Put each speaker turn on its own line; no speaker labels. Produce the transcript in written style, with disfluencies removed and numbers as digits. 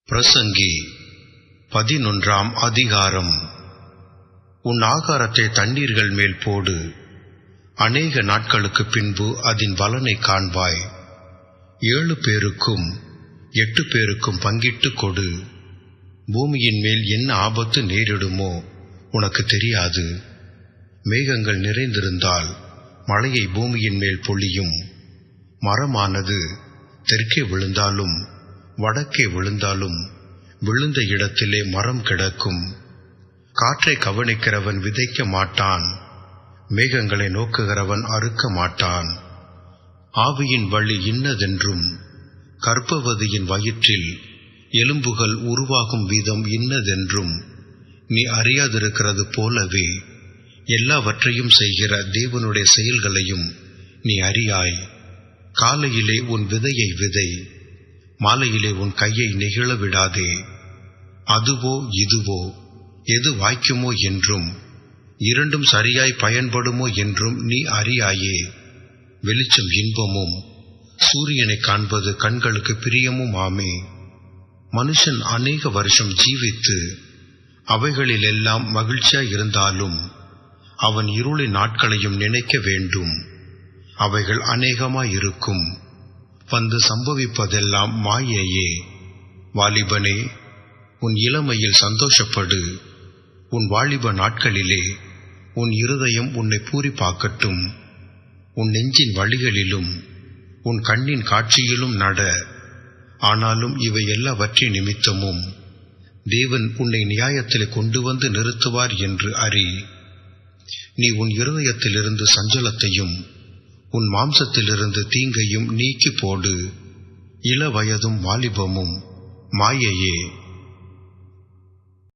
பிரசங்கி 11ஆம் அதிகாரம். உன் ஆகாரத்தை தண்ணீர்கள் மேல் போடு, அநேக நாட்களுக்கு பின்பு அதன் பலனை காண்பாய். 7 பேருக்கும் 8 பேருக்கும் பங்கிட்டு கொடு. பூமியின் மேல் என்ன ஆபத்து நேரிடுமோ உனக்கு தெரியாது. மேகங்கள் நிறைந்திருந்தால் மழையை பூமியின் மேல் பொழியும். மரமானது தெற்கே விழுந்தாலும் வடக்கே விழுந்தாலும் விழுந்த இடத்திலே மரம் கிடக்கும். காற்றை கவனிக்கிறவன் விதைக்க மாட்டான், மேகங்களை நோக்குகிறவன் அறுக்க மாட்டான். ஆவியின் வழி இன்னதென்றும் கர்ப்பவதியின் வயிற்றில் எலும்புகள் உருவாகும் வீதம் இன்னதென்றும் நீ அறியாதிருக்கிறது போலவே எல்லாவற்றையும் செய்கிற தேவனுடைய செயல்களையும் நீ அறியாய். காலையிலே உன் விதையை விதை, மாலையிலே உன் கையை நெகிழ விடாதே. அதுவோ இதுவோ எது வாய்க்குமோ என்றும் இரண்டும் சரியாய் பயன்படுமோ என்றும் நீ அறியாயே. வெளிச்சம் இன்பமும் சூரியனை காண்பது கண்களுக்கு பிரியமும் ஆமே. மனுஷன் அநேக வருஷம் ஜீவித்து அவைகளிலெல்லாம் மகிழ்ச்சியாய் இருந்தாலும் அவன் இருளின் நாட்களையும் நினைக்க வேண்டும். அவைகள் அநேகமாயிருக்கும், வந்து சம்பவிப்பதெல்லாம் மாயையே. வாலிபனே, உன் இளமையில் சந்தோஷப்படு. உன் வாலிப நாட்களிலே உன் இருதயம் உன்னை பூரிப்பாக்கட்டும். உன் நெஞ்சின் வழிகளிலும் உன் கண்ணின் காட்சியிலும் நட. ஆனாலும் இவை எல்லாவற்றின் நிமித்தமும் தேவன் உன்னை நியாயத்திலே கொண்டு வந்து நிறுத்துவார் என்று அறி. நீ உன் இருதயத்திலிருந்து சஞ்சலத்தையும் உன் மாம்சத்திலிருந்து தீங்கையும் நீக்கி போடு. இளவயதும் வாலிபமும் மாயையே.